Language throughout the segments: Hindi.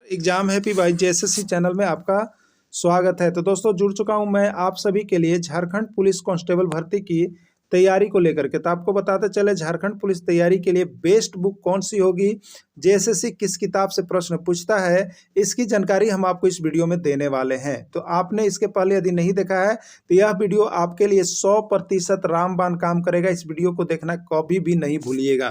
Exam happy by JSSC channel में आपका स्वागत है। तो दोस्तों जुड़ चुका हूं मैं आप सभी के लिए झारखंड पुलिस कांस्टेबल भर्ती की तैयारी को लेकर के। तो आपको बताते चले झारखंड पुलिस तैयारी के लिए बेस्ट बुक कौन सी होगी, जेएसएससी किस किताब से प्रश्न पूछता है, इसकी जानकारी हम आपको इस वीडियो में देने वाले हैं। तो आपने इसके पहले यदि नहीं देखा है तो यह वीडियो आपके लिए 100% रामबाण काम करेगा। इस वीडियो को देखना कभी भी नहीं भूलिएगा,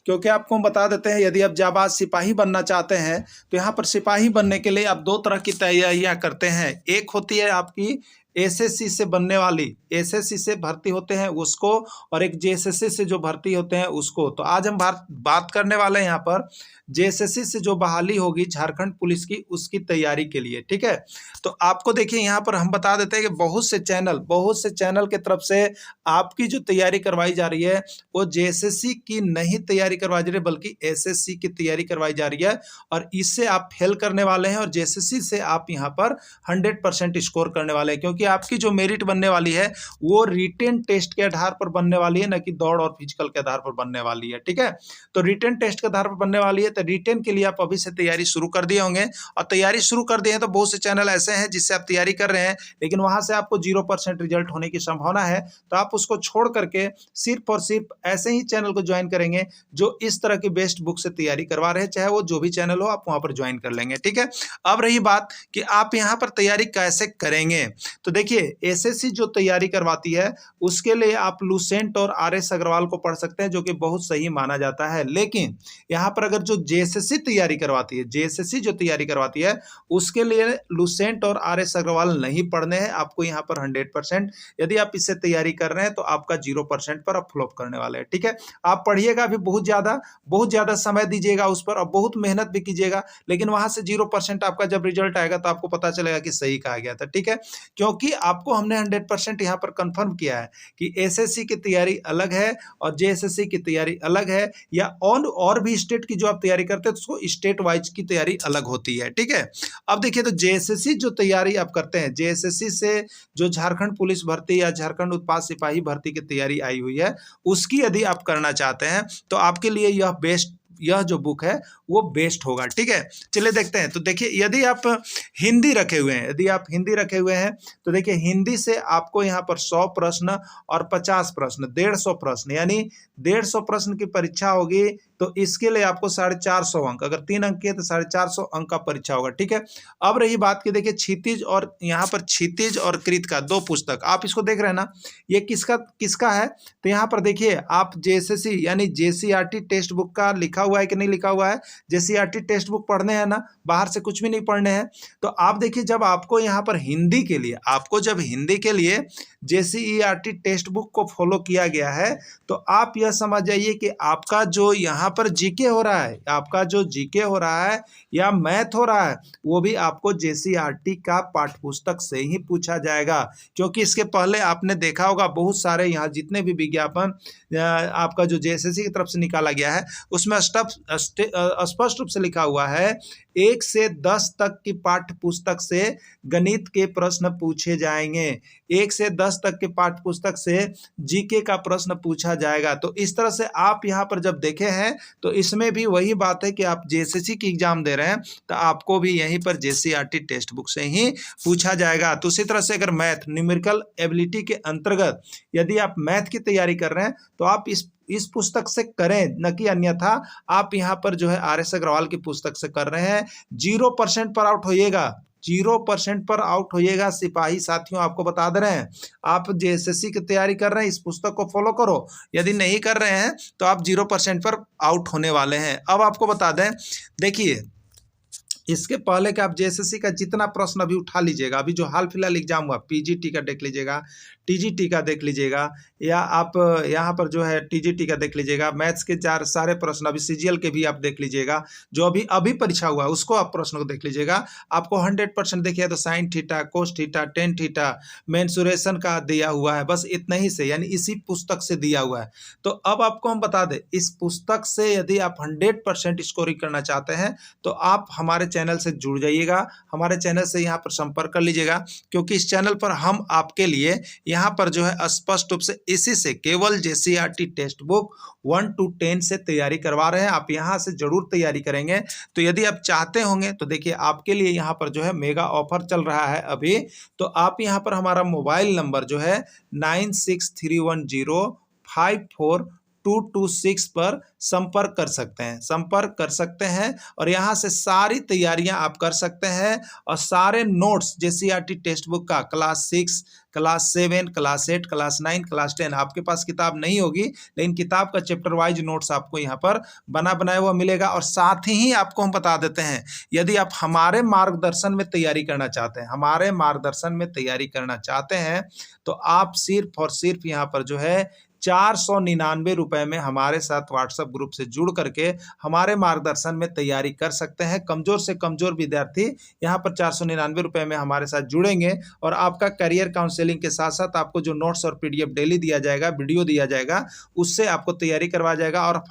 क्योंकि आपको हम बता देते हैं यदि आप जाबाज सिपाही बनना चाहते हैं तो यहाँ पर सिपाही बनने के लिए आप दो तरह की तैयारियां करते हैं। एक होती है आपकी एसएससी से बनने वाली, एसएससी से भर्ती होते हैं उसको, और एक जेएसएससी से जो भर्ती होते हैं उसको। तो आज हम बात करने वाले हैं यहाँ पर जेएसएससी से जो बहाली होगी झारखंड पुलिस की, उसकी तैयारी के लिए। ठीक है, तो आपको देखिए यहाँ पर हम बता देते हैं कि बहुत से चैनल के तरफ से आपकी जो तैयारी करवाई जा रही है वो जेएसएससी की नहीं तैयारी करवाई जा रही है बल्कि एसएससी की तैयारी करवाई जा रही है, और इससे आप फेल करने वाले हैं और जेएसएससी से आप यहाँ पर 100% स्कोर करने वाले हैं, क्योंकि आपकी जो मेरिट बनने वाली है वो रिटेन टेस्ट के आधार पर बनने वाली है, न कि दौड़ और फिजिकल के आधार पर बनने वाली है। ठीक है, तो रिटेन टेस्ट के आधार पर बनने वाली है, तो रिटेन के लिए आप अभी से तैयारी शुरू कर दिए होंगे। और तैयारी शुरू कर दिए हैं तो बहुत से चैनल ऐसे हैं जिससे आप तैयारी कर रहे हैं लेकिन वहां से आपको 0% रिजल्ट होने की संभावना है, तो आप उसको छोड़ करके सिर्फ और सिर्फ ऐसे ही चैनल को ज्वाइन करेंगे जो इस तरह की बेस्ट बुक से तैयारी करवा रहे हैं, चाहे वो जो भी चैनल हो आप वहां पर ज्वाइन कर लेंगे। ठीक है, अब रही बात कि आप यहाँ पर तैयारी कैसे करेंगे, तो देखिए एसएससी जो तैयारी करवाती है उसके लिए आप लुसेंट और आरएस अग्रवाल को पढ़ सकते हैं, जो कि बहुत सही माना जाता है। लेकिन यहाँ पर अगर जो जेएसएससी तैयारी करवाती है, जेएसएससी जो तैयारी करवाती है उसके लिए लुसेंट और आरएस अग्रवाल नहीं पढ़ने हैं आपको यहाँ पर 100%। यदि आप इससे तैयारी कर रहे हैं तो आपका 0% पर आप फ्लॉप करने वाले हैं। ठीक है, आप पढ़िएगा भी बहुत ज्यादा समय दीजिएगा उस पर और बहुत मेहनत भी कीजिएगा, लेकिन वहां से 0% आपका जब रिजल्ट आएगा तो आपको पता चलेगा कि सही कहा गया था। ठीक है, क्योंकि आपको हमने 100% यहाँ पर कंफर्म किया है कि एसएससी की तैयारी अलग है और जेएसएससी की तैयारी अलग है, या और भी स्टेट की जो आप तैयारी करते हैं तो उसको स्टेट वाइज की तैयारी अलग होती है। ठीक है, अब देखिए तो जेएसएससी जो तैयारी आप करते हैं, जेएसएससी से जो झारखंड पुलिस भर्ती या झारखंड उत्पाद सिपाही भर्ती की तैयारी आई हुई है उसकी यदि आप करना चाहते हैं तो आपके लिए यह जो बुक है वो बेस्ट होगा। ठीक है, चलिए देखते हैं। तो देखिए यदि आप हिंदी रखे हुए हैं, तो देखिए हिंदी से आपको यहाँ पर 100 प्रश्न और 50 प्रश्न, 150 प्रश्न, यानी 150 प्रश्न की परीक्षा होगी। तो इसके लिए आपको 450 अंक, अगर 3 अंक की है तो 450 अंक का परीक्षा होगा। ठीक है, अब रही बात की देखिए क्षितिज और यहाँ पर क्षितिज और कृत का 2 पुस्तक आप इसको देख रहे हैं ना, ये किसका है, तो यहाँ पर देखिए आप जेएसएससी यानी जेसीईआरटी टेक्स्ट बुक का लिखा हुआ है कि नहीं लिखा हुआ है। जेसीईआरटी टेक्स्ट बुक पढ़ने हैं ना, बाहर से कुछ भी नहीं पढ़ने हैं। तो आप देखिए जब आपको यहाँ पर हिंदी के लिए जेसीईआरटी टेक्स्ट बुक को फॉलो किया गया है तो आप यह समझ जाइए कि आपका जो यहाँ पर जीके हो रहा है या मैथ हो रहा है वो भी आपको जेसीईआरटी का पाठ्य पुस्तक से ही पूछा जाएगा, क्योंकि इसके पहले आपने देखा होगा बहुत सारे यहाँ जितने भी विज्ञापन आपका जो जेएसएससी की तरफ से निकाला गया है उसमें स्पष्ट रूप से लिखा हुआ है 1 से 10 तक की पाठ्य पुस्तक से गणित के प्रश्न पूछे जाएंगे, 1 से 10 तक के पाठ्य पुस्तक से जीके का प्रश्न पूछा जाएगा। तो इस तरह से आप यहाँ पर जब देखे हैं तो इसमें भी वही बात है कि आप जेएसएससी की एग्जाम दे रहे हैं तो आपको भी यहीं पर जेसीईआरटी टेक्स्ट बुक से ही पूछा जाएगा। तो उसी तरह से अगर मैथ न्यूमेरिकल एबिलिटी के अंतर्गत यदि आप मैथ की तैयारी कर रहे हैं तो आप इस पुस्तक से करें, न कि अन्यथा आप यहाँ पर जो है आरएस अग्रवाल की पुस्तक से कर रहे हैं। 0% पर आउट होइएगा, 0% पर आउट होइएगा सिपाही साथियों, आपको बता दे रहे हैं। आप जेएसएससी की तैयारी कर रहे हैं इस पुस्तक को फॉलो करो, यदि नहीं कर रहे हैं तो आप 0% पर आउट होने वाले हैं। अब आपको बता दें, देखिए इसके पहले कि आप जेएसएससी का जितना प्रश्न अभी उठा लीजिएगा, अभी जो हाल फिलहाल एग्जाम हुआ पीजीटी का देख लीजिएगा, टीजीटी का देख लीजिएगा, या आप यहाँ पर जो है टीजीटी का देख लीजिएगा, मैथ्स के सारे प्रश्न, अभी सीजीएल के भी आप देख लीजिएगा, जो अभी परीक्षा हुआ उसको आप प्रश्न को देख लीजिएगा। आपको 100% देखिए तो sine theta, cos theta, tan theta, mensuration का दिया हुआ है, बस इतना ही से, यानी इसी पुस्तक से दिया हुआ है। तो अब आपको हम बता दें इस पुस्तक से यदि आप 100% स्कोरिंग करना चाहते हैं तो आप हमारे चैनल से जुड़ जाइएगा, हमारे चैनल से यहाँ पर संपर्क कर लीजिएगा, क्योंकि इस चैनल पर हम आपके लिए यहाँ पर जो है स्पष्ट रूप से इसी से केवल JCERT टेक्स्ट बुक 1 to 10 से तैयारी करवा रहे हैं। आप यहाँ से जरूर तैयारी करेंगे। तो यदि आप चाहते होंगे तो देखिए आपके लिए यहाँ पर जो है मेगा ऑफर चल रहा है अभी। तो आप यहाँ पर हमारा मोबाइल नंबर जो है 9631054226 पर संपर्क कर सकते हैं और यहाँ से सारी तैयारियां आप कर सकते हैं। और सारे नोट्स JCERT टेक्स्ट बुक का class 6, class 7, class 8, class 9, class 10, आपके पास किताब नहीं होगी लेकिन किताब का चैप्टर वाइज नोट्स आपको यहाँ पर बनाया हुआ मिलेगा। और साथ ही आपको हम बता देते हैं, यदि आप हमारे मार्गदर्शन में तैयारी करना चाहते हैं तो आप सिर्फ और सिर्फ यहाँ पर जो है 499 रुपए में हमारे साथ व्हाट्सएप ग्रुप से जुड़ करके हमारे मार्गदर्शन में तैयारी कर सकते हैं। कमजोर से कमजोर विद्यार्थी यहाँ पर 499 रुपए में हमारे साथ जुड़ेंगे और आपका करियर काउंसलिंग के साथ साथ आपको जो नोट्स और PDF डेली दिया जाएगा, वीडियो दिया जाएगा, उससे आपको तैयारी करवाया जाएगा। और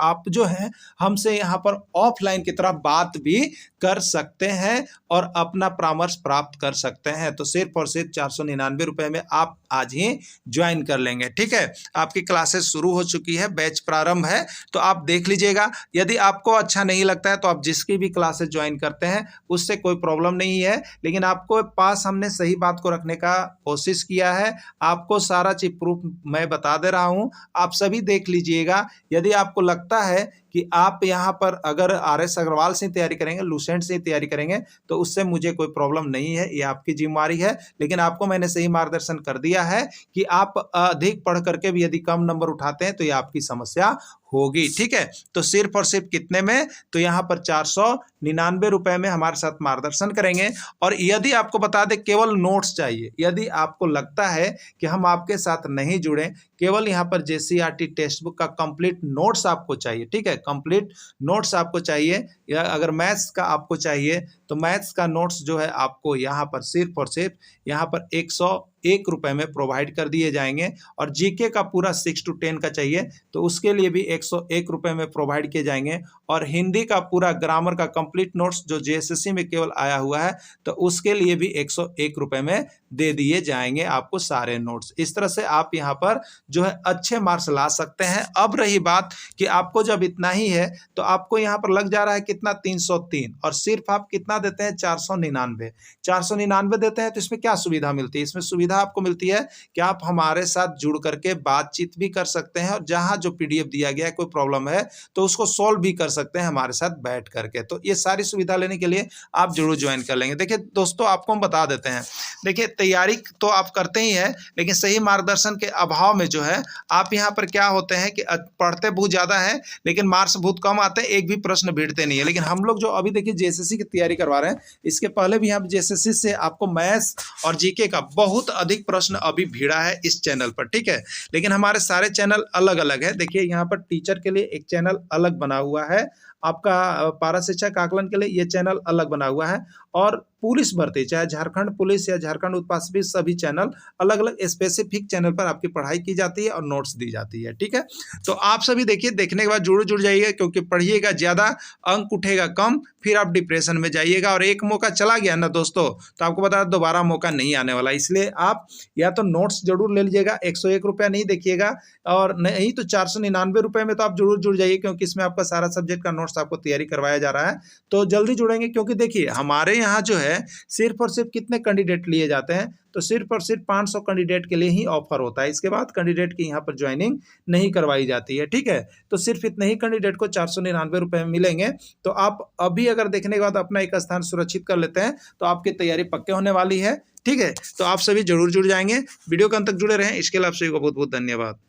आप जो है हमसे यहाँ पर ऑफलाइन की तरह बात भी कर सकते हैं और अपना परामर्श प्राप्त कर सकते हैं। तो सिर्फ और सिर्फ 499 रुपए में आप आज ही ज्वाइन कर लेंगे। ठीक है, आपकी क्लासेस शुरू हो चुकी है, बैच प्रारंभ है, तो आप देख लीजिएगा। यदि आपको अच्छा नहीं लगता है तो आप जिसकी भी क्लासेस ज्वाइन करते हैं उससे कोई प्रॉब्लम नहीं है, लेकिन आपको पास हमने सही बात को रखने का कोशिश किया है। आपको सारा चीज प्रूफ मैं बता दे रहा हूं, आप सभी देख लीजिएगा। यदि आपको लगता है कि आप यहाँ पर अगर RS अग्रवाल से तैयारी करेंगे, लूसेंट से तैयारी करेंगे, तो उससे मुझे कोई प्रॉब्लम नहीं है, ये आपकी जिम्मेदारी है। लेकिन आपको मैंने सही मार्गदर्शन कर दिया है कि आप अधिक पढ़ करके भी यदि कम नंबर उठाते हैं तो ये आपकी समस्या होगी। ठीक है, तो सिर्फ और सिर्फ कितने में, तो यहाँ पर 499 रुपए में हमारे साथ मार्गदर्शन करेंगे। और यदि आपको बता दें केवल नोट्स चाहिए, यदि आपको लगता है कि हम आपके साथ नहीं जुड़े, केवल यहाँ पर JCERT टेक्स्ट बुक का कंप्लीट नोट्स आपको चाहिए, ठीक है, कंप्लीट नोट्स आपको चाहिए, या अगर मैथ्स का आपको चाहिए तो मैथ्स का नोट्स जो है आपको यहाँ पर सिर्फ और सिर्फ यहाँ पर 101 रुपए में प्रोवाइड कर दिए जाएंगे। और GK का पूरा 6 to 10 का चाहिए तो उसके लिए भी 101 रुपए में प्रोवाइड किए जाएंगे। और हिंदी का पूरा ग्रामर का कंप्लीट नोट्स जो JSSC में केवल आया हुआ है तो उसके लिए भी 101 रुपए में दे दिए जाएंगे आपको सारे नोट्स। इस तरह से आप यहाँ पर जो है अच्छे मार्क्स ला सकते हैं। अब रही बात कि आपको जब इतना ही है तो आपको यहाँ पर लग जा रहा है कितना, 303, और सिर्फ आप कितना देते हैं, 499 देते हैं। तो इसमें क्या सुविधा मिलती है? इसमें सुविधा आपको मिलती है कि आप हमारे साथ जुड़ करके बातचीत भी कर सकते हैं और जहां जो PDF दिया गया है कोई प्रॉब्लम है तो उसको सॉल्व भी कर सकते हैं हमारे साथ बैठ करके। तो ये सारी सुविधा लेने के लिए आप जरूर ज्वाइन कर लेंगे। देखिए दोस्तों, आपको हम बता देते हैं, देखिए तैयारी तो आप करते ही हैं लेकिन सही मार्गदर्शन के अभाव में जो है आप यहाँ पर क्या होते हैं कि पढ़ते बहुत ज्यादा है लेकिन मार्क्स बहुत कम आते हैं, एक भी प्रश्न भिड़ते नहीं है। लेकिन हम लोग जो अभी देखिए JSSC की तैयारी करवा रहे हैं, इसके पहले भी हम JSSC से आपको मैथ्स और GK का बहुत अधिक प्रश्न अभी भिड़ा है इस चैनल पर, ठीक है। लेकिन हमारे सारे चैनल अलग अलग है। देखिए यहाँ पर टीचर के लिए एक चैनल अलग बना हुआ है, आपका पारा शिक्षक आकलन के लिए ये चैनल अलग बना हुआ है, और पुलिस भर्ती चाहे झारखंड पुलिस या झारखंड उत्पाद भी सभी चैनल अलग अलग स्पेसिफिक चैनल पर आपकी पढ़ाई की जाती है और नोट्स दी जाती है, ठीक है। तो आप सभी देखिए, देखने के बाद जुड़ जाइएगा, क्योंकि पढ़िएगा ज़्यादा, अंक उठेगा कम, फिर आप डिप्रेशन में जाइएगा। और एक मौका चला गया ना दोस्तों, तो आपको बता दोबारा मौका नहीं आने वाला। इसलिए आप या तो नोट्स जरूर ले लीजिएगा, 101 रुपया नहीं देखिएगा, और नहीं तो 499 रुपये में तो आप जरूर जुड़ जाइए, क्योंकि इसमें आपका सारा सब्जेक्ट का नोट्स आपको तैयारी करवाया जा रहा है। तो जल्दी जुड़ेंगे, क्योंकि देखिए हमारे यहाँ जो है सिर्फ और सिर्फ कितने कैंडिडेट लिए जाते हैं, तो सिर्फ और सिर्फ 500 कैंडिडेट के लिए ही ऑफर होता है। इसके बाद कैंडिडेट की यहाँ पर ज्वाइनिंग नहीं करवाई जाती है, ठीक है। तो सिर्फ इतने ही कैंडिडेट को 499 रुपये में मिलेंगे। तो आप अभी अगर देखने के बाद अपना एक स्थान सुरक्षित कर लेते हैं तो आपकी तैयारी पक्के होने वाली है, ठीक है। तो आप सभी जरूर जुड़ जाएंगे। वीडियो के अंत तक जुड़े रहें, इसके लिए आप सभी को बहुत बहुत धन्यवाद।